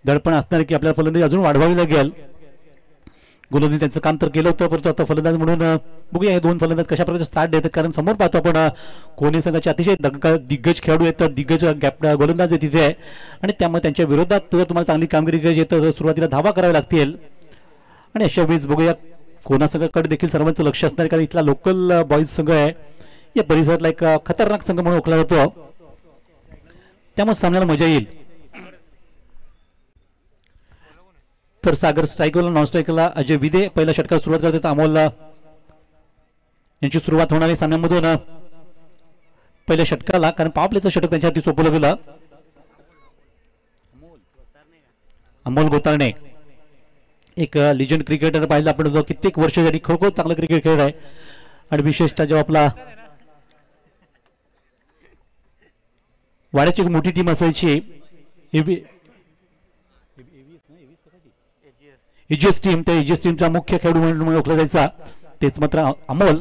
दडपण असणार की आपल्याला फलंदाजी अजून वाढवावी लागेल. गोलंदाजी त्यांचं काम तर केलं होतं, परंतु आता फलंदाज म्हणून बघूया हे दोन फलंदाज कशा प्रकारे स्टार्ट देतात. कारण समोर पाहतो आपण कोहली संघाचे अतिशय दिग्गज खेळाडू आहेत, दिग्गज गोलंदाज आहे तिथे, आणि त्यामुळे त्यांच्या विरोधात जर तुम्हाला चांगली कामगिरी करायची तर सुरुवातीला धावा कराव्या लागतील. आणि अशा वेळेस बघूया कोणा संघाकडे देखील सर्वांचं लक्ष असणार, कारण इथला लोकल बॉईज संघ आहे, या परिसरातला एक खतरनाक संघ म्हणून ओळखला जातो, त्यामुळे सामन्याला मजा येईल. तर सागर स्ट्राईकला, नॉन स्ट्राईकला अजय विदे पहिल्या षटकाला सुरुवात करतात. अमोल यांची सुरुवात होणार आहे सामन्यामधून पहिल्या षटकाला, कारण पॉवर प्लेचं षटक त्यांच्या हाती सोपवलं गेलं. अमोल गोतारणे एक लिजंड क्रिकेटर पाहिलं आपण, जो कित्येक वर्ष झाली खरोखर चांगला क्रिकेट खेळ आहे. आणि विशेषतः जेव्हा आपला वाड्याची एक मोठी टीम असायची एजीएस टीम, त्या एजीएस टीमचा मुख्य खेळाडू म्हणून ओळखला जायचा, तेच मात्र अमोल,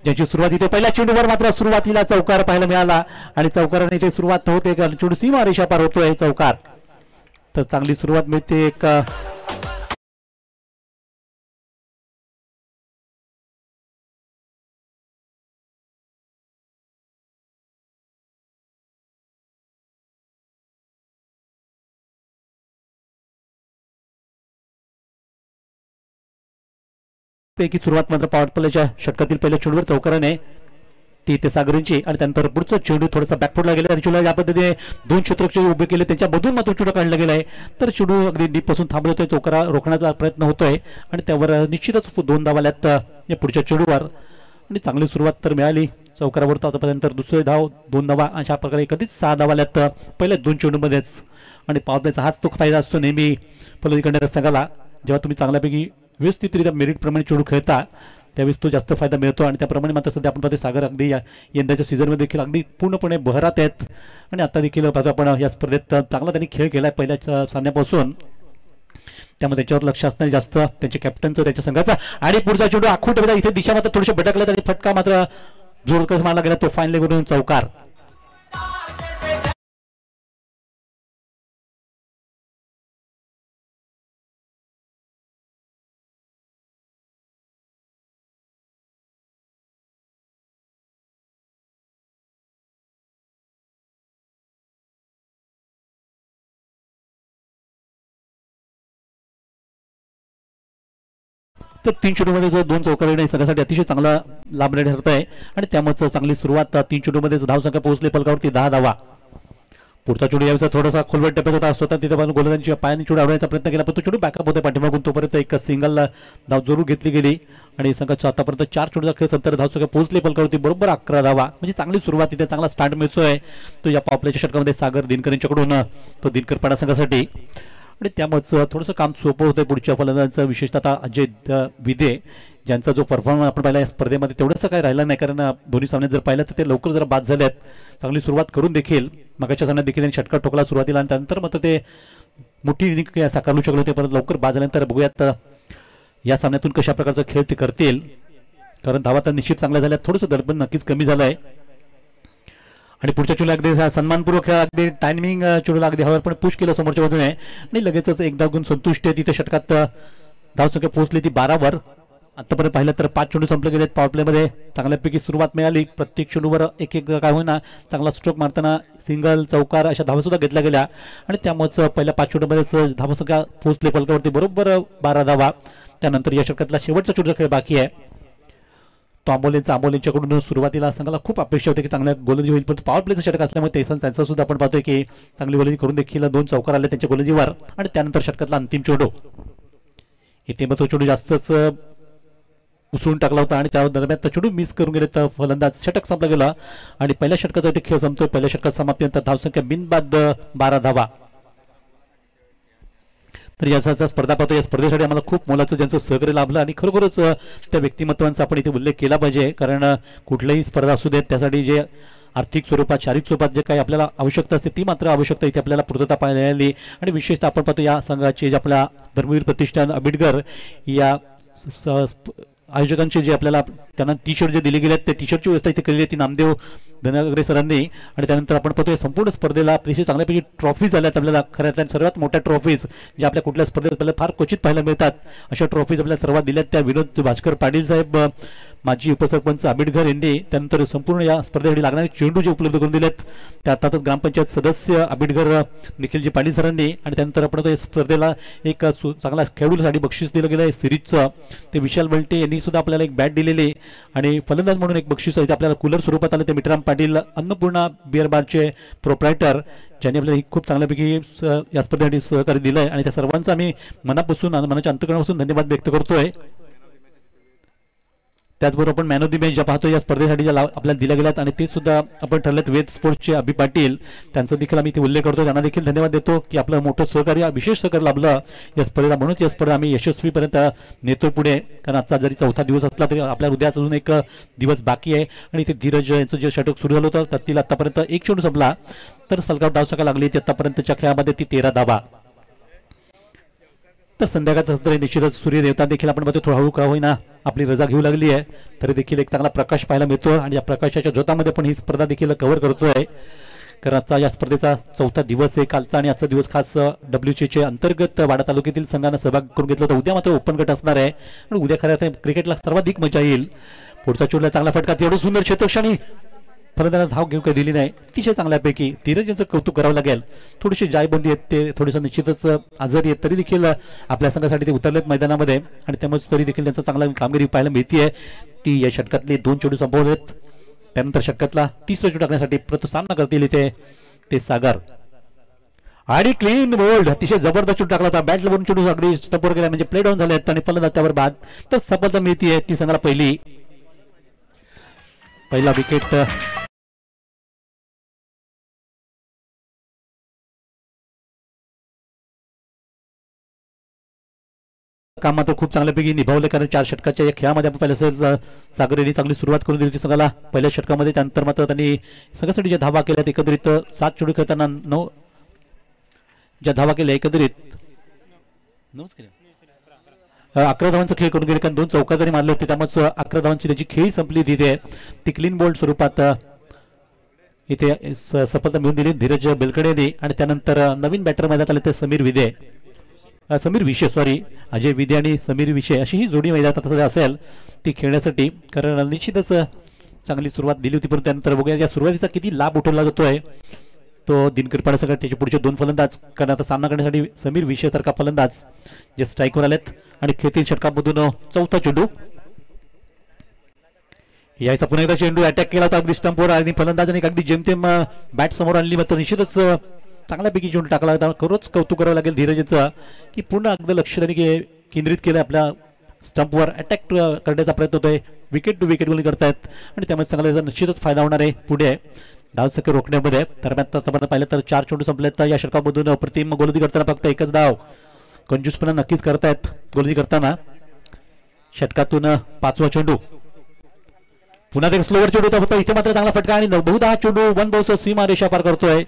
ज्याची सुरुवात इथे पहिल्या चेंडूवर मात्र सुरुवातीला चौकार पाहायला मिळाला. आणि चौकाराने इथे सुरुवात होते, चेंडू सीमा रेषा पार होतोय चौकार, तर चांगली सुरुवात मिळते. एक पैकी सुरुवात मात्र पॉवर प्लेच्या षटकातील पहिल्या चेंडूवर चौकाराने ती ते सागरांची, आणि त्यानंतर पुढचं चेंडू थोडासा बॅकफुटला गेला. चेंडूला या पद्धतीने दोन क्षेत्ररक्षक उभे केले, त्यांच्यामधून मात्र चेंडू काढला गेलाय, तर चेंडू अगदी डीप पासून थांबत होतोय, चौकारा रोखण्याचा प्रयत्न होतोय, आणि त्यावर निश्चितच 2 धावा आल्यात या पुढच्या चेंडूवर. आणि चांगली सुरुवात तर मिळाली चौकारावर, आतापर्यंत दुसरे धाव 2 धावा, अशा प्रकारे कधीच 6 धावा आल्यात पहिल्या 2 चेंडूमध्येच. आणि पॉवर प्लेचा हाच तो फायदा असतो नेहमी फलंदाजी करणाऱ्या संघाला, जेव्हा तुम्ही चांगल्यापैकी व्यवस्थितरित्या मेरिट प्रमाणे चेंडू खेळता त्यावेळेस तो जास्त फायदा मिळतो. आणि त्याप्रमाणे मात्र सध्या आपण पाहतो सागर अगदी यंदाच्या सीझनमध्ये देखील अगदी पूर्णपणे बहरात आहेत, आणि आता देखील पाहतो आपण या स्पर्धेत चांगला त्यांनी खेळ केला आहे पहिल्या सामन्यापासून, त्यामुळे त्याच्यावर लक्ष असणार जास्त त्यांच्या कॅप्टनचं, त्यांच्या संघाचा. आणि पुढचा चेंडू आखूट इथे दिशा मात्र थोडीशी भटकला, आणि फटका मात्र जोरकस मारला गेला, तो फाईन लेगवरून चौकार. तर 3 चेंडूमध्ये जर 2 चौकार येणे संघासाठी अतिशय चांगला लाभदायक ठरत आहे, आणि त्यामुळे चांगली सुरुवात 3 चेंडूमध्ये धावसंख्या पोहोचली पलकावरती 10 धावा. पुढचा चेंडू यावेळेस थोडासा खोलवट टप्प्यात होता, स्वतः तिथे गोलंदाजांच्या पायाने चेंडू अडवण्याचा प्रयत्न केला, पण तो चेंडू बॅकअप होते पाठीमागून, तोपर्यंत एक सिंगल धाव जरूर घेतली गेली, आणि संघाच्या आतापर्यंत 4 चेंडूचा खेळ संतर धावसंख्या पोहोचली पलकावरती बरोबर 11 धावा. म्हणजे चांगली सुरुवात तिथे चांगला स्टार्ट मिळतोय तो या पॉपलेच्या षटकामध्ये सागर दिनकर यांच्याकडून, तो दिनकर पाडा संघासाठी. आणि त्यामुळे थोडंसं काम सोपं होतं पुढच्या फलंदाजांचं, विशेषतः अजय विदे ज्यांचा जो परफॉर्मन्स आपण पाहिला या स्पर्धेमध्ये तेवढंसं काही राहिलं नाही, कारण दोन्ही सामन्यात जर पाहिलं तर ते लवकर जरा बाद झाले आहेत. चांगली सुरुवात करून देखील मगाच्या सामन्यात देखील त्यांनी षटकार ठोकला सुरुवातीला, आणि त्यानंतर मात्र ते मोठी इनिंग साकारू शकले होते, परंतु लवकर बाद झाल्यानंतर बघूयात या सामन्यातून कशा प्रकारचा खेळ ते करतील, कारण धावा तर निश्चित चांगल्या झाल्या, थोडंसं दडपण नक्कीच कमी झालं आहे. आणि पुढच्या चेंडूला अगदी सन्मानपूर्वक खेळ, अगदी टायमिंग चेंडूला अगदी हव्यावर पण पुश केलं समोरच्या बाजूने, आणि लगेचच एकदा गुण संतुष्ट आहे. तिथे षटकात धावसंख्या पोहोचली ती 12वर. आतापर्यंत पाहिलं तर 5 चेंडू संपले गेलेत पॉवर प्लेमध्ये, चांगल्यापैकी सुरुवात मिळाली, प्रत्येक चेंडूवर एक काय होईना चांगला स्ट्रोक मारताना सिंगल चौकार अशा धावा सुद्धा घेतल्या गेल्या, आणि त्यामुळेच पहिल्या 5 चेंडूमध्येच धावसंख्या पोहोचली फलकावरती बरोबर 12 धावा. त्यानंतर या षटकातला शेवटचा चेंडूचा खेळ बाकी आहे, तो अमोल यांच्याकडून सुरुवातीला संघाला खूप अपेक्षा होती की चांगल्या गोलंदाजी होईल, पण पॉवर प्लेचं षटक असल्यामुळे त्यांचा सुद्धा आपण पाहतोय की चांगली गोलंदाजी करून देखील 2 चौकार आले त्यांच्या गोलंदाजीवर. आणि त्यानंतर षटकातला अंतिम चेंडू इथे मग तो चेंडू जास्तच उसळून टाकला होता, आणि त्या दरम्यान चेंडू मिस करून गेले तर फलंदाज षटक संपला गेला, आणि पहिल्या षटकाचा इथे खेळ संपतोय. पहिल्या षटकात समाप्तीनंतर धावसंख्या बिनबाद 12 धावा. तर याचा स्पर्धा पाहतो, या स्पर्धेसाठी आम्हाला खूप मोलाचं ज्यांचं सहकार्य लाभलं, आणि खरोखरच त्या व्यक्तिमत्वांचा आपण इथे उल्लेख केला पाहिजे, कारण कुठलीही स्पर्धा असू देत त्यासाठी जे आर्थिक स्वरूपात शारीरिक स्वरूपात जे काही आपल्याला आवश्यकता असते ती मात्र आवश्यकता इथे आपल्याला पूर्तता पाहायला आली. आणि विशेषतः आपण पाहतो या संघाचे जे आपला धर्मवीर प्रतिष्ठान आंबेडकर या आयोजकांचे जे आपल्याला त्यांना टी शर्ट जे दिले गेले आहेत त्या टी शर्टची व्यवस्था इथे केलेली आहे ती नामदेव धनागरे सरांनी. आणि त्यानंतर आपण पाहतोय संपूर्ण स्पर्धेला अतिशय चांगल्यापैकी ट्रॉफीज आल्यात आपल्याला. खऱ्या सर्वात मोठ्या ट्रॉफीज ज्या आपल्या कुठल्या स्पर्धेत आपल्याला फार क्वचित पाहायला मिळतात अशा ट्रॉफीज आपल्याला सर्वात दिल्यात. त्या विनोद भास्कर पाटील साहेब, माजी उपसरपंच आंबेडकर यांनी त्यानंतर संपूर्ण या स्पर्धेसाठी लागणारे चेंडू जे उपलब्ध करून दिलेत त्या अर्थातच ग्रामपंचायत सदस्य आंबेडकर निखिलजी पाटील सरांनी. आणि त्यानंतर आपण या स्पर्धेला एक चांगला खेळाडूसाठी बक्षीस दिलं गेलं आहे सिरीजचं, ते विशाल वलटे यांनी सुद्धा आपल्याला एक बॅट दिलेली. आणि फलंदाज म्हणून एक बक्षीस आहे आपल्याला कूलर स्वरूपात आलं ते मित्राम पाटील अन्नपूर्णा बिअर बारचे प्रोप्रायटर, ज्यांनी आपल्याला खूप चांगल्यापैकी या स्पर्धेसाठी सहकार्य दिलं आहे. आणि त्या सर्वांचा आम्ही मनापासून मनाच्या अंतकरणापासून धन्यवाद व्यक्त करतोय. त्याचबरोबर आपण मॅन ऑफ द मॅच ज्या पाहतो या स्पर्धेसाठी ज्या आपल्याला दिल्या गेल्यात आणि ते सुद्धा आपण ठरलेत वेद स्पोर्ट्सचे अभि पाटील, त्यांचा देखील आम्ही ते उल्लेख करतो, त्यांना देखील धन्यवाद देतो की आपलं मोठं सहकार्य विशेष सहकार्य लाभलं या स्पर्धेला. म्हणूनच या स्पर्धा आम्ही यशस्वीपर्यंत नेतोय पुढे. कारण आजचा जरी चौथा दिवस असला तरी आपल्या उद्याच अजून एक दिवस बाकी आहे. आणि ते धीरज यांचं जे षटक सुरू झालं होतं त्यातील आतापर्यंत एक चेंडू संपला तर फलकावर धावसंख्या लागली ती आतापर्यंतच्या खेळामध्ये ती 13 धावा. तर संध्याकाळचं सत्र निश्चितच सूर्यदेवता देखील आपण बघतो थोडा हळू का होईना आपली रजा घेऊ लागली आहे, तरी देखील एक चांगला प्रकाश पाहायला मिळतो. आणि या प्रकाशाच्या ज्योतामध्ये पण ही स्पर्धा देखील कव्हर करतोय. कारण आजचा या स्पर्धेचा चौथा दिवस आहे कालचा आणि आजचा दिवस खास WCC अंतर्गत वाडा तालुक्यातील संघानं सहभाग करून घेतला होता. उद्या मात्र ओपन गट असणार आहे आणि उद्या खऱ्या क्रिकेटला सर्वाधिक मजा येईल. पुढचा चोडला चांगला फटका, एवढं सुंदर क्षेत्रक्षणी फलंदाजाला धाव घेऊ काही दिली नाही, अतिशय चांगल्यापैकी धीरज यांचं कौतुक करावं लागेल. थोडीशी जायबंदी आहेत ते थोडंसं निश्चितच आजारी आहेत तरी देखील आपल्या संघासाठी ते उतरलेत मैदानामध्ये आणि त्यामुळे तरी देखील त्यांचं चांगला कामगिरी पाहायला मिळते. ती या षटकातले 2 चेंडू संपवलेत. त्यानंतर षटकातला 3रा चेंडू टाकण्यासाठी प्रयत्न सामना करतील इथे ते सागर. आणि क्लीन बोल्ड, अतिशय जबरदस्त चेंडू टाकला होता. बॅटला वरून चेंडू अगदी स्टंपवर गेला म्हणजे प्ले डाऊन झाले आणि फलंदाज त्यावर बाद. तर सफलता मिळते ती संघाला पहिला विकेट. काम मात्र खूप चांगल्यापैकी निभावले कारण 4 षटकाच्या या खेळामध्ये आपण पाहिलं सागर यांनी चांगली सुरुवात करून दिली होती संघाला पहिल्या षटकामध्ये. त्यानंतर मात्र त्यांनी संघासाठी ज्या धावा केल्यात एकत्रित 7 चेंडू खेळताना 9 ज्या धावा केल्या एकत्रित 11 धावांचा खेळ करून गेले कारण 2 चौका जरी मारले होते त्यामुळे 11 धावांची त्याची खेळी संपली तिथे. ती क्लीन बोल्ड स्वरूपात इथे सफलता मिळून दिली धीरज बेलकडे. आणि त्यानंतर नवीन बॅटर मैदानात आले ते समीर विषय अजय विदे आणि समीर विषय अशी ही जोडी मैदानात असेल ती खेळण्यासाठी. कारण निश्चितच चांगली सुरुवात दिली होती परंतु त्यानंतर बघूया या सुरुवातीचा किती लाभ उठवला जातोय तो दिनकर पाड्यासकट त्याचे पुढचे 2 फलंदाज. कारण आता सामना करण्यासाठी समीर विषय सारखा फलंदाज जे स्ट्राईकवर आलेत आणि खेळतील षटकामधून 4था चेंडू यायचा. पुन्हा एकदा चेंडू अटॅक केला होता अगदी स्टंपवर आणि फलंदाजाने अगदी जेमतेम बॅट समोर आणली मात्र निश्चितच चांगल्यापैकी चेंडू टाकला होता. खरोच कौतुक करावं लागेल धीरजचं की पूर्ण अगदी लक्ष त्यांनी केंद्रित केलं आपल्या स्टंपवर अटॅक करण्याचा प्रयत्न होतोय. विकेट टू विकेट गोली करतायत आणि त्यामुळे चांगला निश्चितच फायदा होणार आहे पुढे धावसंख्या रोखण्यामध्ये. दरम्यान आपण पाहिलं तर 4 चेंडू संपलेत या षटकामधून. अप्रतिम गोलंदाजी करताना फक्त एकच धाव कंजूसपणा नक्कीच करतायत गोलंदाजी करताना. षटकातून 5वा चेंडू पुन्हा एक स्लोवर चेंडू होता फक्त इथे मात्र चांगला फटका आणि बहुधा हा चेंडू 1 बाउन्स सीमा रेषा पार करतोय.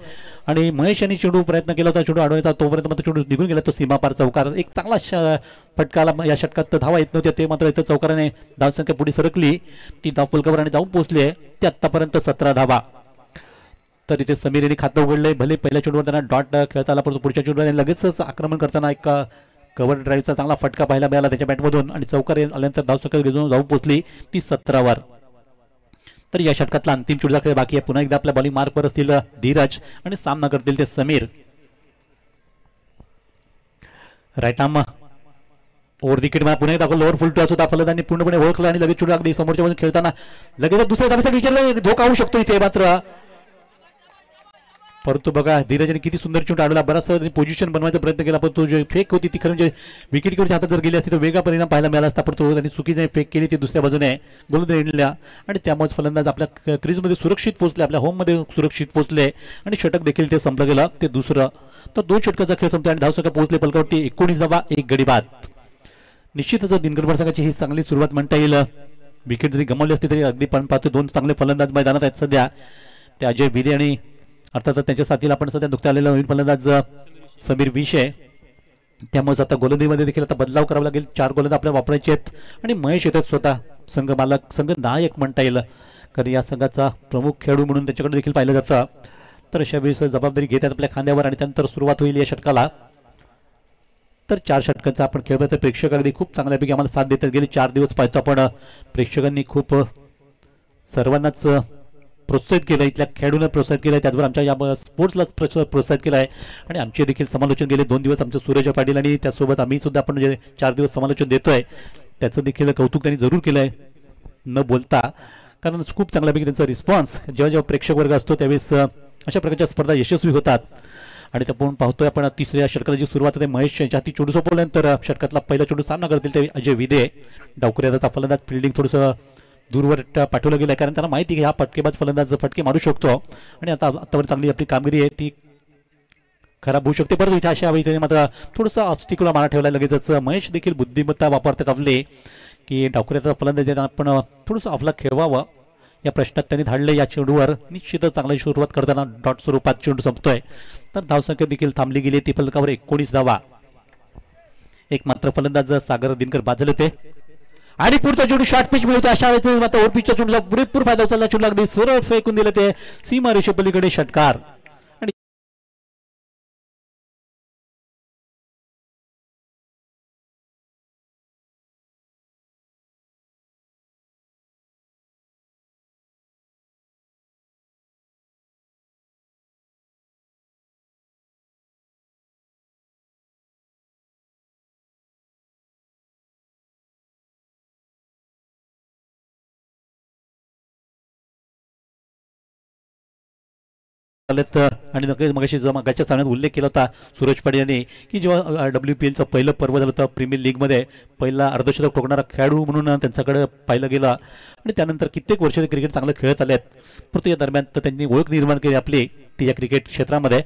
आणि महेश यांनी चेंडू प्रयत्न केला होता चेंडू अडवण्याचा तोपर्यंत मात्र चेंडू निघून गेला तो सीमा पार चौकार. एक चांगला फटकाला या षटकात धावा येत नव्हत्या ते मात्र इथं चौकाराने धावसंख्या पुढे सरकली. ती धाव फलकावर आणि जाऊन पोहोचली आहे ते आतापर्यंत 17 धावा. तर इथे समीर यांनी खातं उघडलंय. भले पहिल्या चेंडूवर त्यांना डॉट खेळता आला परंतु पुढच्या चेंडूवर लगेचच आक्रमण करताना एक कव्हर ड्राईव्हचा चांगला फटका पाहायला मिळाला त्याच्या बॅटमधून आणि चौकार आल्यानंतर धावसंख्या घेऊन जाऊन पोहोचली ती 17वर. तर या षटकातला अंतिम चेंडूचा खेळ बाकी आहे. पुन्हा एकदा आपल्या बॉलिंग मार्कवर असतील धीरज आणि सामना करतील ते Sameer. Right arm over wicket मला पुन्हा एकदा लोअर फुल टॉस होता फलंदाजांनी पूर्णपणे ओळखला आणि लगेच चेंडू अगदी समोरच्या बाजूने खेळताना लगेच दुसऱ्या धावेसाठी विचारलं धोका होऊ शकतो इथे मात्र परंतु बघा धीरजने किती सुंदर चेंडू अडवला. बराचसा पोझिशन बनवायचा प्रयत्न केला पण तो जे फेक होती ती खरं म्हणजे विकेटकडच्या हातात जर गेली असती तर वेगळा परिणाम पाहायला मिळाला असता. पण तो त्यांनी चुकीने फेक केली ती दुसऱ्या बाजूने गोलंदाजीला आणि त्यामुळेच फलंदाज आपल्या क्रीजमध्ये सुरक्षित पोहोचले आपल्या होममध्ये सुरक्षित पोहोचले आणि षटक देखील ते संपलं गेलं ते दुसरं. तर 2 षटकाचा खेळ संपला आणि धावसंख्या पोहोचले पलकावरती 19 धावा 1 गडी बाद. निश्चितच दिनकर संघाची ही चांगली सुरुवात म्हणता येईल. विकेट जरी गमावली असती तरी अगदी पण पाहतो 2 चांगले फलंदाज मैदानात आहेत सध्या ते अजय विदे आणि अर्थात त्यांच्या साथीला आपण सध्या नुकत्या आलेला नवीन फलंदाज समीर विषय. त्यामुळे आता गोलंदाजीमध्ये देखील आता बदलाव करावा लागेल. 4 गोलंदाज आपल्याला वापरायचे आहेत आणि महेश येतात स्वतः संघ मालक, संघ नायक म्हणता येईल, कारण या संघाचा प्रमुख खेळाडू म्हणून त्याच्याकडे देखील पाहिलं जातं. तर अशा वेळेस जबाबदारी घेतात आपल्या खांद्यावर आणि त्यानंतर सुरुवात होईल या षटकाला. तर 4 षटकांचा आपण खेळ पाहतो. प्रेक्षक अगदी खूप चांगल्यापैकी आम्हाला साथ देतात. गेले 4 दिवस पाहतो आपण प्रेक्षकांनी खूप सर्वांनाच प्रोत्साहित केलं, इथल्या खेळाडूंना प्रोत्साहित केलं, त्याचबरोबर आमच्या या स्पोर्ट्सलाच प्रोत्साहित केलं आहे. आणि आमचे देखील समालोचन गेले 2 दिवस आमचे सूरज पाटील आणि त्यासोबत आम्ही सुद्धा आपण जे 4 दिवस समालोचन देतोय त्याचं देखील कौतुक त्यांनी जरूर केलं आहे न बोलता, कारण खूप चांगल्यापैकी त्यांचा रिस्पॉन्स जेव्हा जेव्हा प्रेक्षक वर्ग असतो त्यावेळेस अशा प्रकारच्या स्पर्धा यशस्वी होतात. आणि आपण पाहतोय आपण तिसऱ्या षटकाची सुरुवात होते. महेश यांच्या हाती चेंडू सोपवल्यानंतर षटकातला पहिला चेंडू सामना करतील ते अजय विदे. डावखुऱ्याचा फलंदाज फिल्डिंग थोडंसं दूरवर पाठवलं गेलं, कारण त्यांना माहिती आहे की हा फटकेबाज फलंदाज फटके मारू शकतो आणि आतावर चांगली आपली कामगिरी आहे ती खराब होऊ शकते. परंतु इथे अशा वेळी मात्र थोडंसं ऑब्स्टिकल मारा ठेवला लगेचच. महेश देखील बुद्धिमत्ता वापरतात आपले की डावखुऱ्याचा फलंदाज आपण थोडंसं आपला खेळवावं या प्रश्नात त्यांनी धाडले. या चेंडूवर निश्चितच चांगली सुरुवात करताना डॉट स्वरूपात चेंडू संपतोय. तर धावसंख्या देखील थांबली गेली. ती फलकावर 19 धावा. एक मात्र फलंदाज सागर दिनकर बाजले होते आणि पुढचा चेंडू शॉर्ट पिच मिळतो. अशा वेळेस मात्र ओव्हर पिचच्या चेंडूला पुरेपूर फायदा उचलला. चेंडू अगदी सरळ फेकून दिले ते सीमा रेषेपलीकडे षटकार. आणि नक्कीच मगाशी मागाच्या सामन्यात उल्लेख केला होता सूरज पाटील यांनी की जेव्हा WPLचं पहिलं पर्व झालं होतं प्रीमियर लीगमध्ये पहिला अर्धशतक ठोकणारा खेळाडू म्हणून त्यांच्याकडे पाहिलं गेलं आणि त्यानंतर कित्येक वर्ष ते क्रिकेट चांगलं खेळत आले आहेत. परंतु या दरम्यान तर त्यांनी ओळख निर्माण केली आपली ती या क्रिकेट क्षेत्रामध्ये.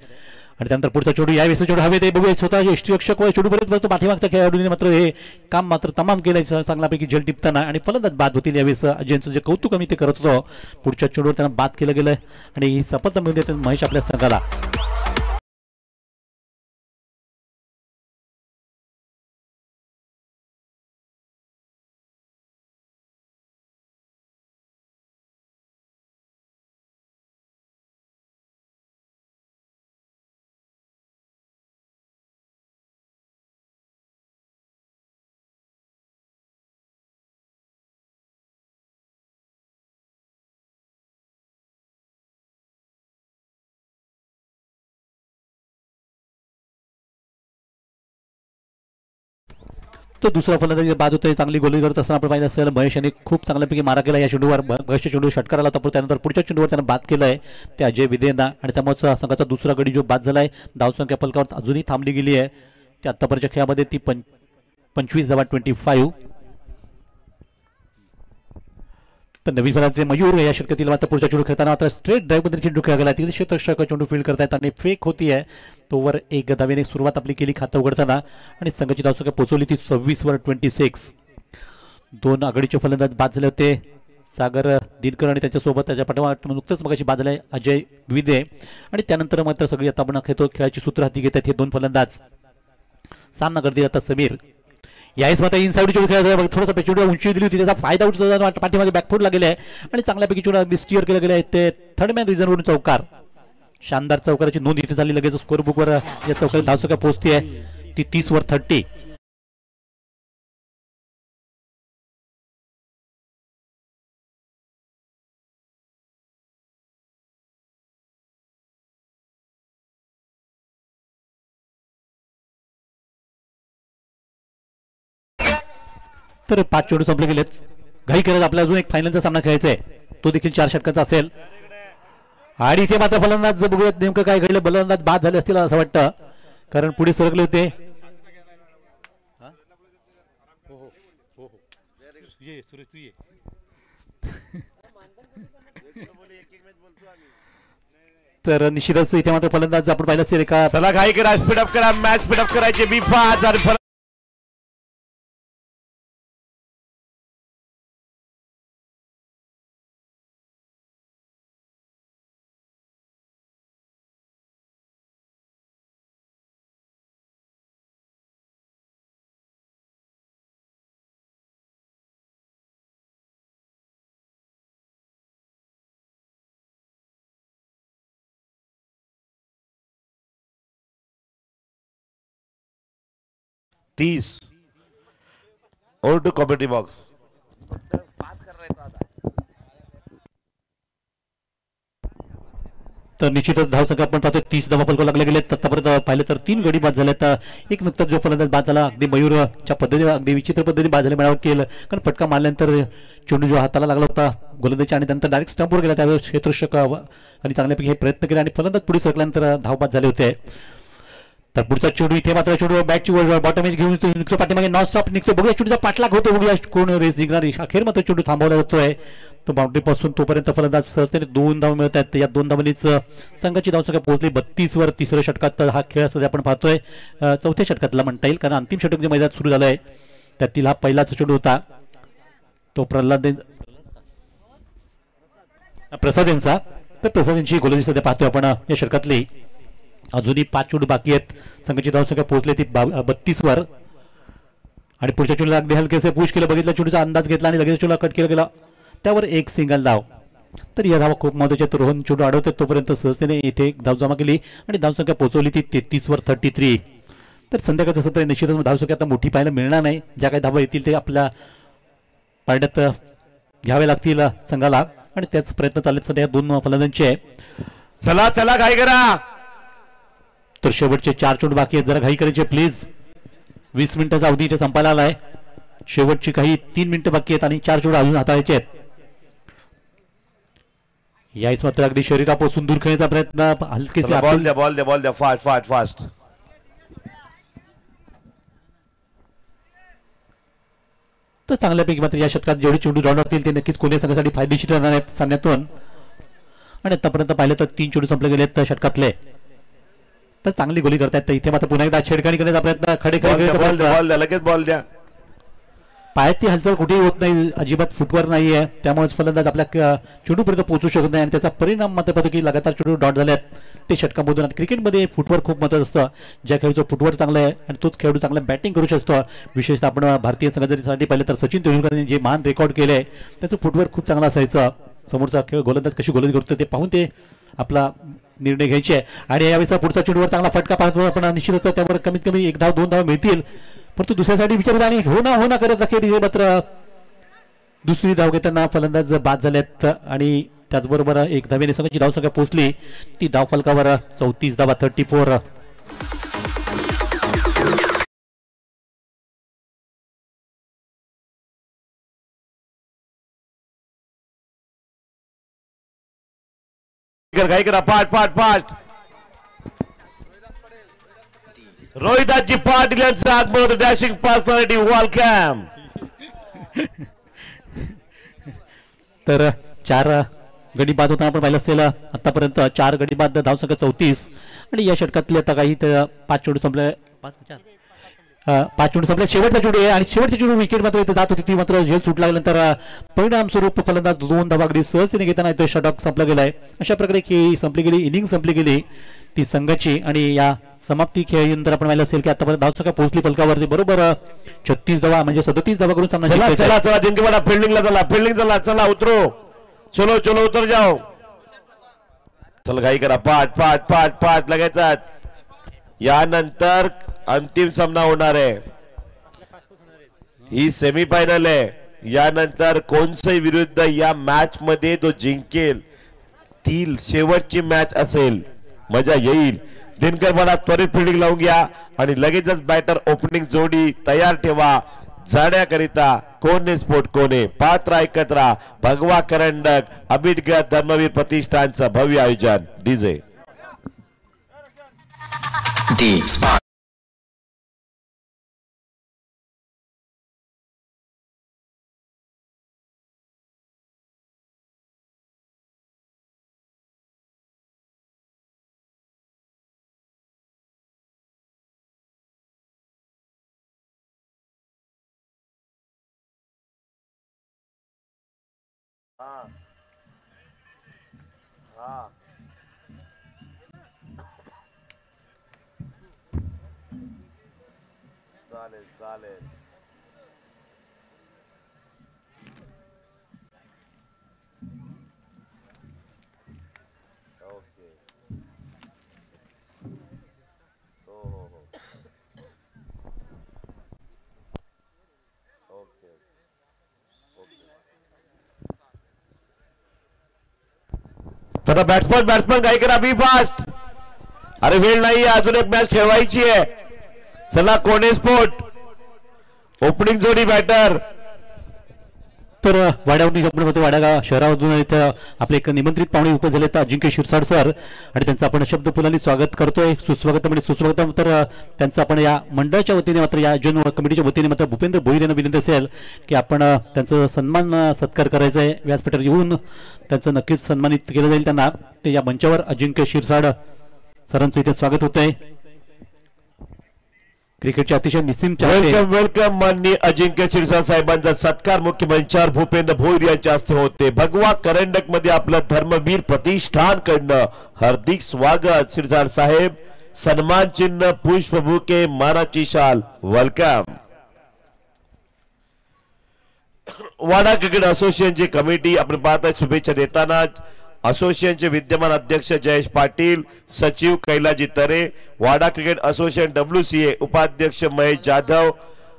आणि त्यानंतर पुढचा चेंडू यावेळेस चेंडू हवे ते बघूया स्वतः यष्टीरक्षक चेंडू पर्यंत पाठीमागच्या खेळाडूने मात्र हे काम मात्र तमाम केलं चांगल्यापैकी झेल टिपताना आणि फलंदाज बाद होतील. यावेळेस अजयंचं जे कौतुक आम्ही ते करत होतो पुढच्या चेंडूवर त्यांना बाद केलं गेलं आणि ही सफलता मिळून देते महेश आपल्या संघाला. तो दुसरा फलंदाजी बाद होतोय. चांगली गोली करत असताना आपण पाहिलं असेल महेश यांनी खूप चांगल्यापैकी मारा केला या चेंडूवर. महेशच्या चेंडू षटकार आला होता, त्यानंतर पुढच्या चेंडूवर त्यानं बाद केलंय ते अजय विदेंना आणि त्यामुळे संघाचा दुसरा गडी जो बाद झालाय धावसंख्या फलकावर अजूनही थांबली गेली आहे. त्या आतापर्यंतच्या खेळामध्ये ती 25 धावा 25. तर नवीन फलंदाज मयूर या षटकातील मात्र पुढच्या चेंडू खेळताना आता स्ट्रेट ड्राईव्ह मध्ये चेंडू खेळला गेला. तिथे क्षेत्ररक्षक चेंडू फील्ड करतायत आणि फेक होती आहे. तोवर एक धावेने सुरुवात आपली केली खातं उघडताना आणि संघाची धावसंख्या पोहोचवली ती 26 वर 26. दोन आघाडीचे फलंदाज बाद झाले होते सागर दिनकर आणि त्याच्यासोबत त्याच्या पाठोपाठ नुकतंच मगाशी बाद झाले अजय विदे आणि त्यानंतर मात्र सगळी आता आपण खेळाची सूत्र हाती घेतात हे दोन फलंदाज. सामना करतील आता समीर. यावेळेस मात्र इनसाइड चेंडू खेळायचा थोडासा चेंडू उंची दिली होती त्याचा फायदा उठतो पाठीमागे बॅकफूट लागले आहे आणि चांगल्यापैकी चेंडू अगदी स्टिअर केलं गेलं आहे ते थर्ड मॅन रिझनवरून चौकार. शानदार चौकाराची नोंद इथे झाली. लगेच स्कोर बुकवर या चौकारात धावसंख्या पोहोचते आहे ती 30 वर 30. तर 5 चेंडू संपले गेलेत. घाई करत आपला अजून एक फायनलचा सामना खेळायचा आहे तो देखील 4 षटकांचा असेल आणि इथे मात्र फलंदाज बघूयात नेमकं काय घडलं. फलंदाज बाद झाले असतील असं वाटतं कारण पुढे सरकले होते. तर निश्चितच इथे मात्र फलंदाज आपण पाहिलं असेल एका चला घाई करा स्पीडअप करा मॅच स्पीडअप करायचे B5 30 over to commentary box. तर निश्चितच धावसंख्या आपण पाहतो 30 धावा फलकावर लागले गेले. आतापर्यंत पाहिलं तर 3 गडी बाद झाले. तर एक नुकताच जो फलंदाज बाद झाला अगदी मयूरच्या पद्धतीने अगदी विचित्र पद्धतीने बाद झाले मिळावं केलं. कारण फटका मारल्यानंतर चेंडू जो हाताला लागला होता गोलंदाजी आणि नंतर डायरेक्ट स्टंपवर गेला. त्यावेळेस क्षेत्ररक्षक आणि चांगल्यापैकी हे प्रयत्न केले आणि फलंदाज पुढे सरकल्यानंतर धाव बाद झाले होते. तर पुढचा चेंडू इथे मात्र चेंडू बॅटची बॉटम एज घेऊन निघतो पाठीमागे नॉन स्टॉप निघतो. बघूया चेंडूचा पाठलाग होतो. बघूया कोण रेस जिंकणारी. अखेर मात्र चेंडू थांबवला जातोय. तो बाउंड्री पासून तोपर्यंत फलंदाज सहजतेने 2 धावा मिळत आहेत. या 2 धावांनीच संघाची धावसंख्या पोहोचली 32 वर. तिसऱ्या षटकात हा खेळ सध्या आपण पाहतोय. चौथ्या षटकातला म्हणता येईल कारण अंतिम षटक जे मैदानात सुरू झालंय त्यातील हा पहिलाच चेंडू होता. तो प्रसाद यांचा. तर प्रसाद यांची गोलंदाजी सध्या पाहतोय आपण या षटकातली. अजूनही 5 चेंडू बाकी आहेत. संघाची धावसंख्या पोहोचली ती 32 वर. आणि पुढच्या चेंडूला अगदी हलकेसे पुश केलं. बघितलं चेंडूचा अंदाज घेतला आणि लगेच चेंडूला कट केला गेला. त्यावर एक सिंगल धाव. तर या धावा खूप महत्वाच्या. तर रोहन चेंडू अडवते तोपर्यंत सहजतेने इथे एक धाव जमा केली आणि धावसंख्या पोहोचवली ती 33 वर 33. तर संध्याकाळचं सत्र निश्चितच धावसंख्या आता मोठी पाहायला मिळणार नाही. ज्या काही धावा येतील ते आपल्या पारड्यात घ्यावे लागतील संघाला आणि त्याच प्रयत्न चालत सध्या 2 फलंदाजांचे. चला चला घाई करा. तर शेवटचे 4 चेंडू बाकी आहेत. जरा घाई करायचे प्लीज. 20 मिनिटाचा अवधी इथे संपायला आलाय. शेवटची काही 3 मिनिटं बाकी आहेत आणि 4 चेंडू अजून हाताळायचे आहेत. याच मात्र अगदी शरीरापासून दूर खेळण्याचा प्रयत्न. हलकेसे बॉल द्या फास्ट फास्ट फास्ट. तर चांगल्यापैकी मात्र या षटकात जेवढे चेंडू ड्रॉ होतील ते नक्कीच कोणी संघासाठी फायदेशीर राहणार आहेत सामन्यातून. आणि आतापर्यंत पाहिलं तर 3 चेंडू संपले गेले आहेत षटकातले. तर चांगली गोली करतायत. तर इथे मात्र पुन्हा एकदा छेडखानी करण्याचा प्रयत्न. खडे लगेच बॉल द्या. पायाची हालचाल कुठेही होत नाही. अजिबात फुटवर नाहीये. त्यामुळेच फलंदाज आपल्या चेंडूपर्यंत पोहोचू शकत नाही आणि त्याचा परिणाम मात्र पाहतो की लगातार चेंडू डॉट झाले आहेत ते षटकामधून. आणि क्रिकेटमध्ये फुटवर खूप महत्त्वाचं असतं. ज्या खेळाचं फुटवर चांगलं आहे आणि तोच खेळाडू चांगला बॅटिंग करू शकतो. विशेषतः आपण भारतीय संघासाठी पाहिलं तर सचिन तेंडुलकरने जे महान रेकॉर्ड केले त्याचं फुटवर खूप चांगला असायचं. समोरचा खेळ गोलंदाज कशी गोलंदाजी करतो ते पाहून ते आपला निर्णय घ्यायचे. आणि यावेळेस पुढचा चेंडूवर चांगला फटका पाहतो आपण. निश्चितच त्यावर कमीत कमी 1 धाव 2 धाव मिळतील. परंतु दुसऱ्यासाठी विचारत आणि हो ना करत अखेर हे मात्र दुसरी धाव घेताना फलंदाज बाद झालेत. आणि त्याचबरोबर 1 धावेने संघाची धावसंख्या पोहोचली ती धाव फलकावर 34 धावा 34. घाई करा. फास्ट रोहिदासजी पाटील यांचं आगमन. Dashing personality welcome. तर 4 गडी बाद होताना आपण पाहिलं असेल आतापर्यंत 4 गडी बाद धावसंख्या 34. आणि या षटकातले आता काही 5 चेंडू संपले. 5 चेंडू संपले. शेवटचा चेंडू आहे आणि शेवटचा चेंडू विकेट मात्र इथे जात होती ती मात्र झेल सुट लागल्यानंतर परिणाम स्वरूप फलंदाज 2 धावा अगदी सहजतेने घेताना इथे षटक संपलं गेलंय. अशा प्रकारे खेळी संपली गेली. इनिंग संपली गेली ती संघाची. आणि या समाप्ती खेळीनंतर आपण पाहिलं असेल की आतापर्यंत धावसंख्या पोहोचली फलकावरती बरोबर 36 धावा म्हणजे 37 धावा करून सामना जिंकला. चला जिंकवाला फिल्डिंगला चला चला उतरो. चलो उतर जाओ. चल घाई करा. पाठ लगेचच. यानंतर अंतिम सामना होणार आहे. ही सेमीफायनल आहे. यानंतर कोणसई विरुद्ध या मॅच मध्ये जो जिंकेल ती शेवटची मॅच असेल. मजा येईल. दिनकर मला त्वरित फिल्डिंग लावून घ्या आणि लगेचच बॅटर ओपनिंग जोडी तयार ठेवा जाण्याकरिता. कोण स्पोर्ट कोणे पात्र ऐकत राहा. भगवा करंडक अबिटगर धर्मवीर प्रतिष्ठानचं भव्य आयोजन. डीजे चालेल. ओके. हो. चला बॅट्समन काय करा बी फास्ट. अरे वेळ नाही, अजून एक मॅच खेळवायची आहे. चला कोणे स्पोर्ट ओपनिंग जोडी बॅटर. तर वाड्यावरून वाड्या शहरामधून इथं आपले एक निमंत्रित पाहुणे उपस्थित झाले तर अजिंक्य शिरसाट सर, आणि त्यांचं आपण शब्द फुलांनी स्वागत करतोय. सुस्वागतम आणि सुस्वागतम. तर त्यांचं आपण या मंडळाच्या वतीने मात्र या आयोजन कमिटीच्या वतीने मात्र भूपेंद्र भोईर यांना विनंती असेल की आपण त्यांचं सन्मान सत्कार करायचा आहे. व्यासपीठावर येऊन त्यांचं नक्कीच सन्मानित केलं जाईल त्यांना. ते या मंचावर अजिंक्य शिरसाट सरांचं इथे स्वागत होत आहे. क्रिकेटचे अतिशय निस्सीम वेलकम माननीय अजिंक्य शिरसाट साहेबांचा सत्कार मुख्य मंचावर भूपेंद्र भोईर यांच्या हस्ते होते. भगवा करंडक मध्ये आपलं धर्मवीर प्रतिष्ठान कडनं हार्दिक स्वागत. शिरसाट साहेब सन्मान चिन्ह पुष्पबुके मानाची शाल वेलकम. वाडा क्रिकेट असोसिएशनची कमिटी आपण पाहता शुभेच्छा देताना असोसिएशनचे विद्यमान अध्यक्ष जयेश पाटील, सचिव कैलाजी तरे, वाडा क्रिकेट असोसिएशन WCA उपाध्यक्ष महेश जाधव,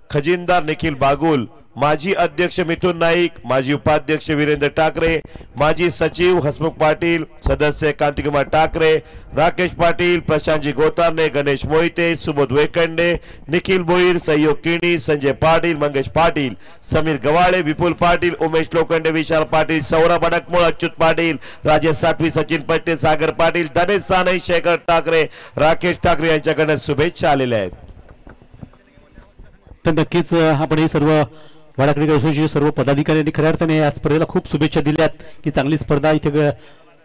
खजिनदार निखिल बागुल, माजी अध्यक्ष मिथुन नाईक, माजी उपाध्यक्ष वीरेंद्र ठाकरे, माजी सचिव हसमुख पाटील, सदस्य कांतिकुमार ठाकरे, राकेश पाटील, प्रशांतजी गोतारने, गणेश मोहिते, सुबोध वेकंडे, निखिल भोईर, सहयोग किणी, संजय पाटील, मंगेश पाटील, समीर गवाळे, विपुल पाटील, उमेश लोखंडे, विशाल पाटील, सौरभ अडकमोळ, अच्युत पाटील, राजेश सातवी, सचिन पट्टे, सागर पाटील, धनेश सानई, शेखर ठाकरे, राकेश ठाकरे यांच्याकडे शुभेच्छा आलेल्या आहेत. तर नक्कीच आपण हे सर्व वाडा क्रिकेट असोसिएशन सर्व पदाधिकाऱ्यांनी खऱ्या अर्थाने या स्पर्धेला खूप शुभेच्छा दिल्यात की चांगली स्पर्धा इथे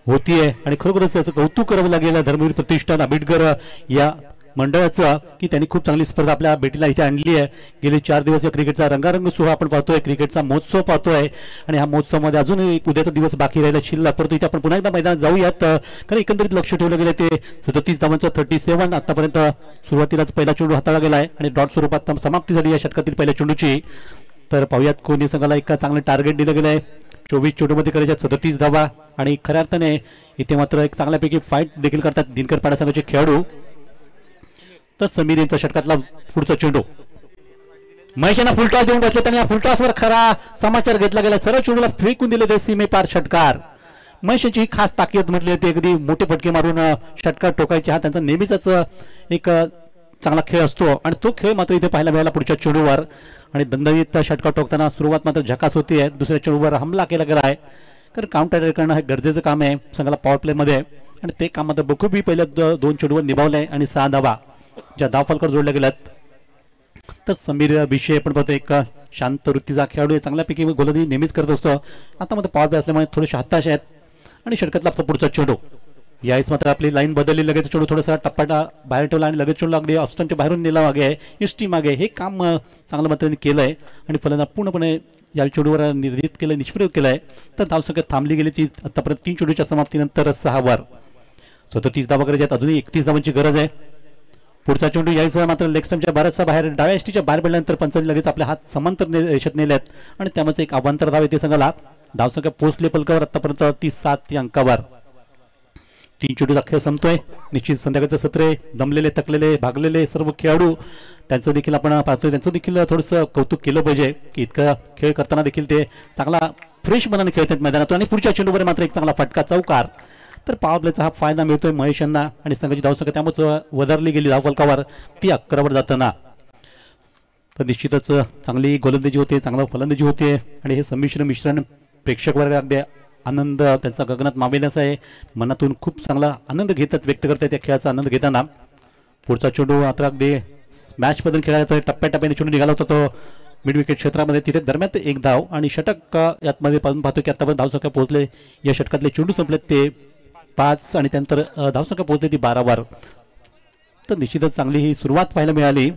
होतीये आणि खरोखरच त्याचं कौतुक करावं लागेल धर्मवीर प्रतिष्ठान आंबेडकर या मंडळाचं की त्यांनी खूप चांगली स्पर्धा आपल्या भेटीला इथे आणली आहे. गेले 4 दिवस या क्रिकेटचा रंगारंग सोहळा आपण पाहतोय, क्रिकेटचा महोत्सव पाहतोय आणि हा महोत्सवामध्ये अजून एक उद्याचा दिवस बाकी राहिला शिल्लक. परंतु इथे आपण पुन्हा एकदा मैदानात जाऊयात. कारण एकंदरीत लक्ष ठेवलं गेलं ते 37 धावांचं 37 आतापर्यंत सुरुवातीलाच पहिला चेंडू हाताळला गेलाय आणि डॉट स्वरूपात समाप्ती झाली या षटकातील पहिल्या चेंडूची. तर पाहुयात कोणी संघाला एक चांगलं टार्गेट दिलं गेलंय. 24 चेंडूमध्ये करायच्या 37 धावा आणि खऱ्या अर्थाने इथे मात्र एक चांगल्यापैकी फाईट देखील करतात दिनकर पाडा संघाचे खेळाडू. तर समीर यांचा षटकातला पुढचा चेंडू महेशांना फुलटॉस देऊन बसले आणि या फुलटॉसवर खरा समाचार घेतला गेला. सरळ चेंडूला फेकून दिले ते सीमेपार षटकार. महेशांची ही खास ताकद म्हटली होती, अगदी मोठे फटके मारून षटकार टोकायचे हा त्यांचा नेहमीचाच एक चांगला खेळ असतो आणि तो खेळ मात्र इथे पाहायला मिळाला पुढच्या चेंडूवर. आणि दणदणीत षटकार टोकताना सुरुवात मात्र झकास होती आहे. दुसऱ्या चेंडूवर हमला केला गेला आहे कारण काउंटर करणं हे गरजेचं काम आहे संघाला पॉवर प्लेमध्ये आणि ते काम मात्र बखूबी पहिल्या 2 चेंडूवर निभावले आहे आणि 6 धावा ज्या धावफलकावर जोडल्या गेल्यात. तर समीर विषय आपण पाहतो एक शांत वृत्तीचा खेळाडू चांगल्यापैकी गोलंदाजी नेहमीच करत असतो. आता मात्र पॉवर प्ले असल्यामुळे थोडेसे हताश आहेत. आणि षटकातला पुढचा चेंडू यावेळेस मात्र आपली लाईन बदलली, लगेच चेंडू थोडासा टप्पा बाहेर ठेवला आणि लगेच चेंडू अगदी ऑफस्टंपच्या बाहेरून नेला मागे इष्टी मागे. हे काम चांगलं मात्र केलंय आणि फलंदाज पूर्णपणे या चेंडूवर निर्धारित केलं, निष्प्रयोग केलाय. तर धावसंख्या थांबली गेली ती आतापर्यंत 3 चेंडूच्या समाप्तीनंतर 6 वर 37 धावा करायच्या आहेत. अजूनही 31 धावांची गरज आहे. पुढचा चेंडू यायचा मात्र लेग स्टंपच्या बऱ्याचसा बाहेर डाव्या एसटीच्या बाहेर पडल्यानंतर पंचांनी लगेच आपले हात समांतर रेषेत नेले आहेत आणि त्यामुळे एक अवांतर धाव येते संघाला. धावसंख्या पोहोचले पलकावर आतापर्यंत 37 अंकावर. 3 चेंडूचा खेळ संपतोय. निश्चित संध्याकाळचं सत्र दमलेले थकलेले भागलेले सर्व खेळाडू त्यांचं देखील आपण पाहतोय, त्यांचं देखील थोडंसं कौतुक केलं पाहिजे की इतका खेळ करताना देखील ते चांगला फ्रेश मनाने खेळतात मैदानातून. आणि पुढच्या चेंडूवर मात्र एक चांगला फटका चौकार. तर पॉवर प्लेचा हा फायदा मिळतोय महेशांना आणि संघाची धावसंख्या त्यामुळे वधारली गेली धावफलकावर ती 11 वर जाताना. तर निश्चितच चांगली गोलंदाजी होते, चांगला फलंदाजी होते आणि हे संमिश्र मिश्रण प्रेक्षक वर्ग अगदी आनंद त्यांचा गगनात मावेल असा आहे. मनातून खूप चांगला आनंद घेतात, व्यक्त करतात या खेळाचा आनंद घेताना. पुढचा चेंडू आता अगदी मॅच बदल खेळायचा टप्प्याटप्प्याने चेंडू निघाला होता तो मिड विकेट क्षेत्रामध्ये. तिथे दरम्यान 1 धाव आणि षटक यातमध्ये पाहून पाहतो की आतापर्यंत धावसंख्या पोहोचले या षटकातले चेंडू संपलेत ते 5 आणि त्यानंतर धावसंख्या पोहोचली ती 12 वर. तर निश्चितच चांगली ही सुरुवात पाहायला मिळाली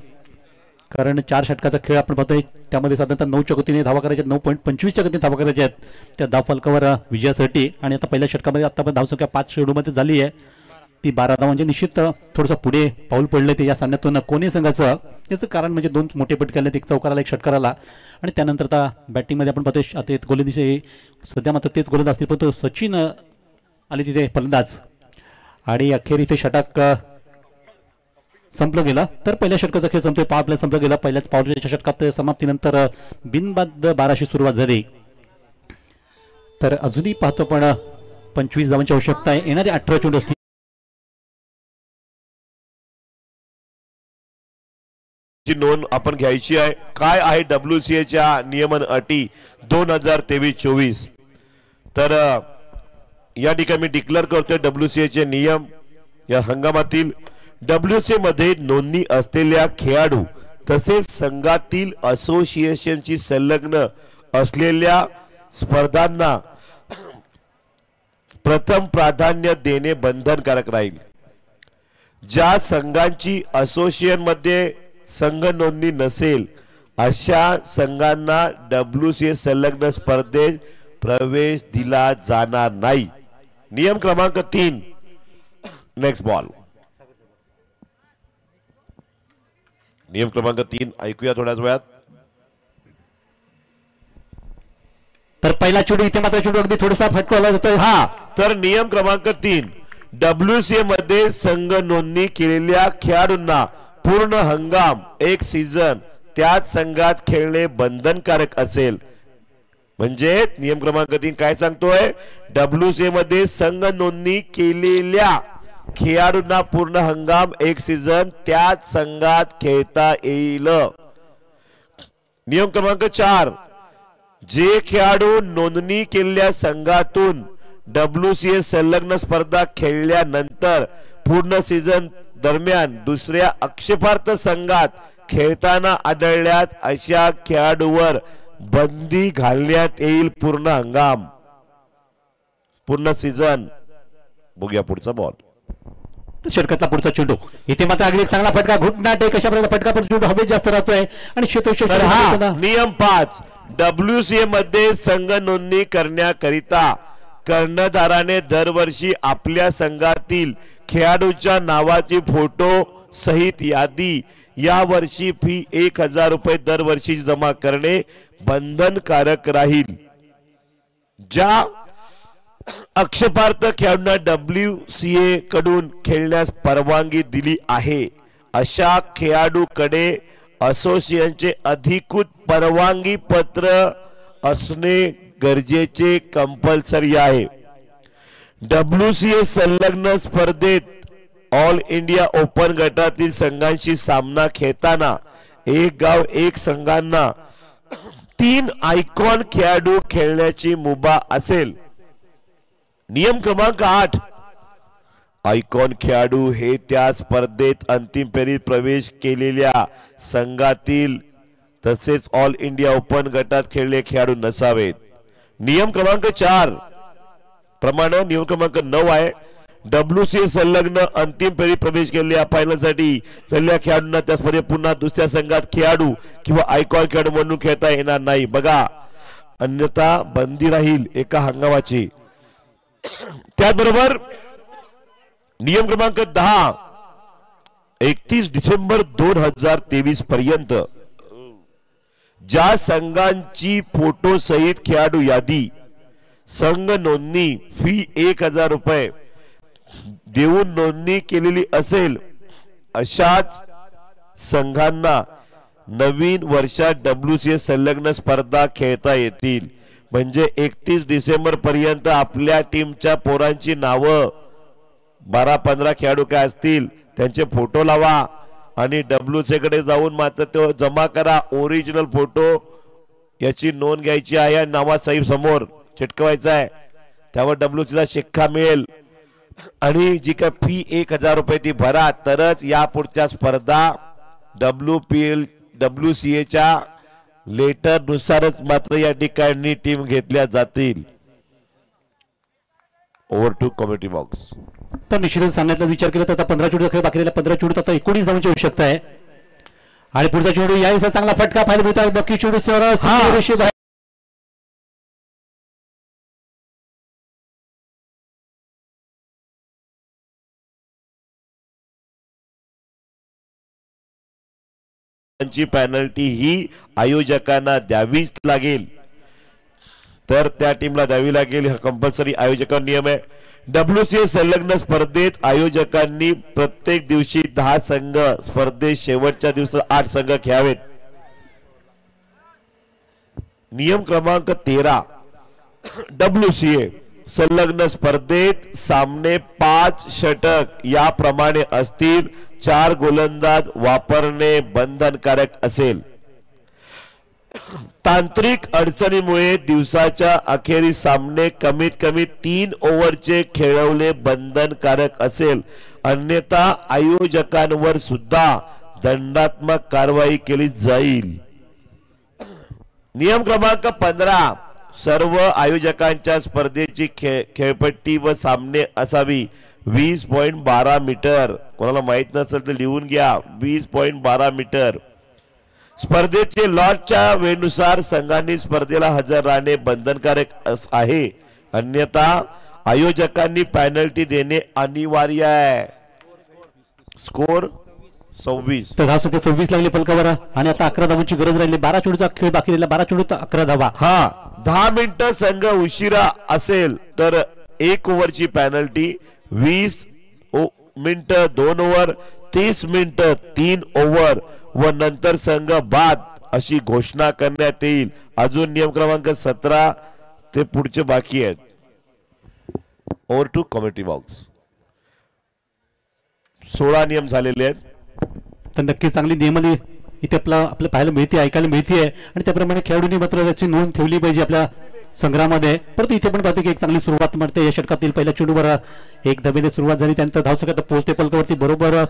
कारण 4 षटकाचा खेळ आपण पाहतोय त्यामध्ये साधारणतः 9च्या गतीने धावा करायच्या, 9.25च्या गतीने धावा करायच्या आहेत त्या धावफलकावर विजयासाठी. आणि आता पहिल्या षटकामध्ये आतापर्यंत धावसंख्या 5 चेंडूमध्ये झाली आहे ती 12 धाव म्हणजे निश्चित थोडंसं पुढे पाऊल पडले ते या सामन्यातून कोणी संघाचं. याचं कारण म्हणजे 2 मोठे फटके आले, एक चौकाराला एक षटकाराला. आणि त्यानंतर आता बॅटिंगमध्ये आपण पाहतोय आता गोलंदाजी सध्या मात्र तेच गोलंदाज असतील परंतु सचिन आले तिथे फलंदाज आणि अखेर इथे षटक संपलं गेला. तर पहिल्या षटकाचा खेळ संपतोय, पॉवर प्ले संपला गेला. पहिल्याच पॉवर प्लेच्या षटकात समाप्तीनंतर बिनबाद 12शी सुरुवात झाली. तर अजूनही पाहतो पण 25 धावांची आवश्यकता आहे. येणारे 18 चेंडू असतील. नोंद आपण घ्यायची आहे. काय आहे WCA च्या नियमन अटी 2023-24. तर या ठिकाणी मी डिक्लेअर करतोय WCA चे नियम. या हंगामातील WCA मध्ये नोंदणी असलेल्या खेळाडू तसेच संघातील असोसिएशनची संलग्न असलेल्या स्पर्धांना प्रथम प्राधान्य देणे बंधनकारक राहील. ज्या संघांची असोसिएशन मध्ये संघ नोंदणी नसेल अशा संघांना WCA संलग्न स्पर्धेत प्रवेश दिला जाणार नाही. नियम क्रमांक 3. Next ball. नियम क्रमांक 3 ऐकूया थोड्याच वेळात. तर पहिला चेंडू इथे मात्र चेंडू अगदी थोडासा फटकवला जातोय. हा तर नियम क्रमांक 3 WCA मध्ये संघ नोंदणी केलेल्या खेळाडूंना पूर्ण हंगाम एक सीझन त्याच संघात खेळणे बंधनकारक असेल. म्हणजे नियम क्रमांक 3 काय सांगतोय, WCA मध्ये संघ नोंदणी केलेल्या खेळाडूंना पूर्ण हंगाम एक सीझन त्याच संघात खेळता येईल. नियम क्रमांक 4 जे खेळाडू नोंदणी केलेल्या संघातून WCA संलग्न स्पर्धा खेळल्यानंतर पूर्ण सीझन दरम्यान दुसऱ्या आक्षेपार्थ संघात खेळताना आढळल्यास अशा खेळाडूवर बंदी घालण्यात येईल. पूर्ण हंगाम पूर्ण सीझन. बघूया पुढचा बॉल. षटकातला पुढचा चेंडू इथे मात्र अगदी चांगला फटका घुटनाट आहे. कशा प्रकारचा फटका पण चेंडू हवेत जास्त राहतोय आणि नियम 5 WCA मध्ये संघ नोंदणी करण्याकरिता कर्णधाराने दरवर्षी आपल्या संघातील खेळाडूच्या नावाची फोटो सहित यादी या वर्षी फी 1000 रुपये दरवर्षी जमा करणे बंधनकारक राहील. ज्या आक्षेपार्थ खेळाडूंना WCA कडून खेळण्यास परवानगी दिली आहे अशा खेळाडूकडे असोसिएशनचे अधिकृत परवानगी पत्र असणे गरजेचे कंपल्सरी आहे. WCA संलग्न स्पर्धेत ऑल इंडिया ओपन गटातील संघांशी सामना खेळताना एक गाव एक संघांना 3 आयकॉन खेळाडू खेळण्याची मुभा असेल. नियम क्रमांक 8 आयकॉन खेळाडू हे त्या स्पर्धेत अंतिम फेरीत प्रवेश केलेल्या संघातील तसेच ऑल इंडिया ओपन गटात खेळलेले खेळाडू नसावेत. नियम क्रमांक 4 प्रमाणे नियम क्रमांक 9 आहे. WCA संलग्न अंतिम फेरीत प्रवेश केलेल्या फायनलसाठी चाललेल्या खेळाडूंना त्या स्पर्धेत पुन्हा दुसऱ्या संघात खेळाडू किंवा आयकॉन खेळाडू म्हणून खेळता येणार नाही. बघा अन्यथा बंदी राहील एका हंगामाची. त्याचबरोबर नियम क्रमांक 10 31 डिसेंबर 2023 पर्यंत ज्या संघांची फोटो सहित खेळाडू यादी संघ नोंदणी फी 1000 रुपये देऊन नोंदणी केलेली असेल अशाच संघांना नवीन वर्षात WCA संलग्न स्पर्धा खेळता येतील. म्हणजे 31 डिसेंबर पर्यंत आपल्या टीमच्या पोरांची नावं 12-15 खेळाडू काय असतील त्यांचे फोटो लावा आणि WCA कडे जाऊन मात्र तो जमा करा. ओरिजिनल फोटो याची नोंद घ्यायची आहे. नावासही समोर चिटकवायचा आहे. त्यावर WCA चा शिक्का मिळेल आणि जी काय फी 1000 रुपये ती भरा तरच या पुढच्या स्पर्धा WCA च्या लेटर नुसारच मात्र या ठिकाणी टीम घेतल्या जातील. Over to commentary box. तर निश्चितच सांगण्याचा विचार केला तर आता 15 चेंडू खेळ बाकी 15 चेंडू आता 19 धावांची आवश्यकता आहे आणि पुढचा चेंडू यावेळेस चांगला फटका पाहायला मिळतो. बाकी चेंडू पेनल्टी ही आयोजकांना द्यावीच लागेल. तर त्या टीमला द्यावी लागेल. हा कंपल्सरी आयोजकांचा नियम आहे. WCA संलग्न स्पर्धेत आयोजकांनी प्रत्येक दिवशी 10 संघ स्पर्धेत शेवटच्या दिवशी 8 संघ खेळावेत. नियम क्रमांक 13 WCA संलग्न स्पर्धेत सामने 5 षटक याप्रमाणे असतील. 4 गोलंदाज वापरणे बंधनकारक असेल. तांत्रिक अडचणीमुळे दिवसाच्या अखेरीस सामने कमीत कमी 3 ओव्हरचे खेळवणे बंधनकारक असेल. अन्यथा आयोजकांवर सुद्धा दंडात्मक कारवाई केली जाईल. नियम क्रमांक 15 सर्व आयोजकांच्या स्पर्धेची खेळपट्टी व सामने असावी 20.12 मीटर. कोणाला माहित नसेल तर लिहून घ्या 20.12 मीटर. स्पर्धेचे लॉटच्या वेळेनुसार संघांनी स्पर्धेला हजर राहणे बंधनकारक आहे. अन्यथा आयोजकांनी पेनल्टी देणे अनिवार्य आहे. स्कोर 26. तर धाव संख्या 26 लागली फलकावर आणि आता 11 धावांची गरज राहिली. 12 चेंडूचा खेळ बाकी राहिला. 12 चेंडूत 11 धावा. हा 10 मिनिटं संघ उशिरा असेल तर 1 ओव्हरची पेनल्टी. 20 मिनिटं 2 ओव्हर. 30 मिनिटं 3 ओव्हर व नंतर संघ बाद अशी घोषणा करण्यात येईल. अजून नियम क्रमांक 17 ते पुढचे बाकी आहेत. Over to commentary box. 16 नियम झालेले आहेत. तर नक्की चांगली नियमावली इथे आपल्याला पाहायला मिळते, ऐकायला मिळते आणि त्याप्रमाणे खेळाडूंनी मात्र त्याची नोंद ठेवली पाहिजे आपल्या संग्रहामध्ये. परंतु इथे पण पाहतो की एक चांगली सुरुवात मिळते या षटकातील. पहिल्या चेंडूवर एक धावेने सुरुवात झाली. त्यांचा धावसंख्या पोहोचते फलकावरती बरोबर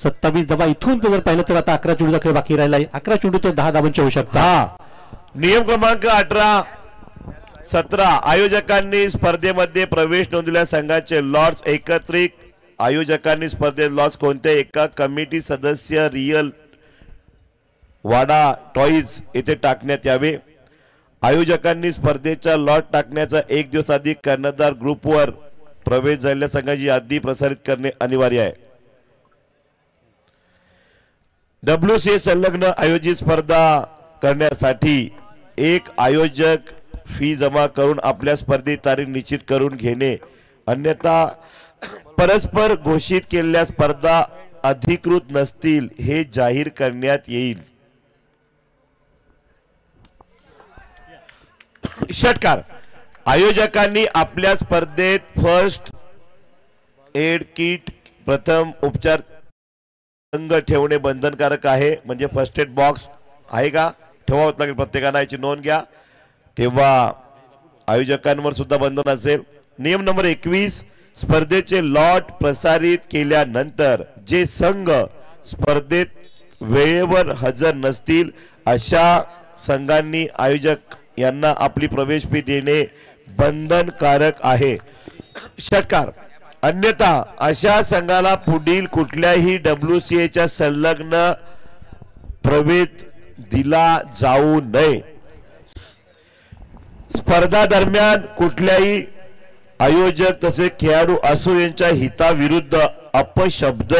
27 धावा. इथून जर पाहिलं तर आता 11 चेंडूचा खेळ बाकी राहिला आहे. 11 चेंडू तर 10 धावांची आवश्यकता. नियम क्रमांक 18 17 आयोजकांनी स्पर्धेमध्ये प्रवेश नोंदवलेल्या संघाचे लॉट्स एकत्रित आयोजकांनी स्पर्धेत लॉट्स कोणत्या एका कमिटी सदस्य रिअल वाडा टॉईज येथे टाकण्यात यावे. आयोजकांनी स्पर्धेचा लॉट टाकण्याचा 1 दिवस आधी कर्णधार ग्रुपवर प्रवेश झालेल्या संघाची यादी प्रसारित करणे अनिवार्य आहे. WCA संलग्न आयोजित स्पर्धा करण्यासाठी एक आयोजक फी जमा करून आपल्या स्पर्धेची तारीख निश्चित करून घेणे. अन्यथा परस्पर घोषित केलेल्या स्पर्धा अधिकृत नसतील हे जाहीर करण्यात येईल. षटकार आयोजकांनी आपल्या स्पर्धेत फर्स्ट एड किट प्रथम उपचार संघ ठेवणे बंधनकारक आहे. म्हणजे फर्स्ट एड बॉक्स आहे का ठेवावं लागेल प्रत्येकानं, याची नोंद घ्या. तेव्हा आयोजकांवर सुद्धा बंधन असेल. नियम नंबर 21 स्पर्धेचे लॉट प्रसारित केल्यानंतर जे संघ स्पर्धेत वेळेवर हजर नसतील अशा संघांनी आयोजक यांना आपली प्रवेश फी देणे बंधनकारक आहे. षटकार अन्यथा अशा संघाला पुढील कुठल्याही WCAच्या संलग्न प्रवेश दिला जाऊ नये. स्पर्धा दरम्यान कुठल्याही आयोजक तसेच खेळाडू असो यांच्या हिताविरुद्ध अपशब्द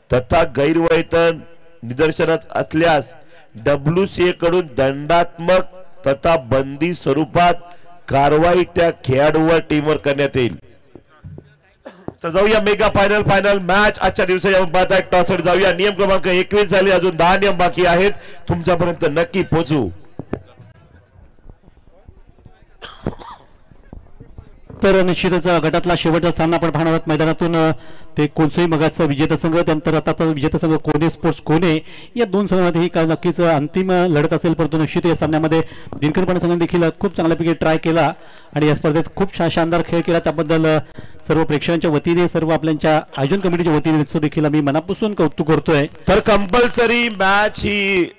तथा गैरवर्तन निदर्शनास असल्यास WCA कडून दंडात्मक तथा बंदी स्वरूपात कारवाई त्या खेळाडूवर टीमवर करण्यात येईल. तर जाऊया मेगा फायनल मॅच आजच्या दिवसाच्या टॉस जाऊया. नियम क्रमांक 21 झाले. अजून 10 नियम बाकी आहेत. तुमच्यापर्यंत नक्की पोहोचू. तर निश्चितच गटातला शेवटचा सामना आपण पाहणार आहोत मैदानातून. ते कोणसोई मगाचा विजेता संघ त्यानंतर आता विजेता संघ कोणे स्पोर्ट्स कोणे या दोन संघांमध्ये ही नक्कीच अंतिम लढत असेल. परंतु निश्चित या सामन्यामध्ये दिनकरपणा संघाने देखील खूप चांगल्यापैकी ट्राय केला आणि या स्पर्धेत खूप शानदार खेळ केला. त्याबद्दल सर्व प्रेक्षकांच्या वतीने सर्व आपल्या आयोजन कमिटीच्या वतीने देखील आम्ही मनापासून कौतुक करतोय. तर कंपल्सरी मॅच ही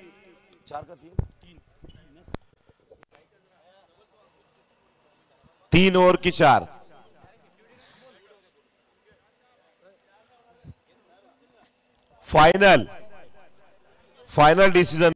3 ओव्हर की 4 फाइनल डिसीजन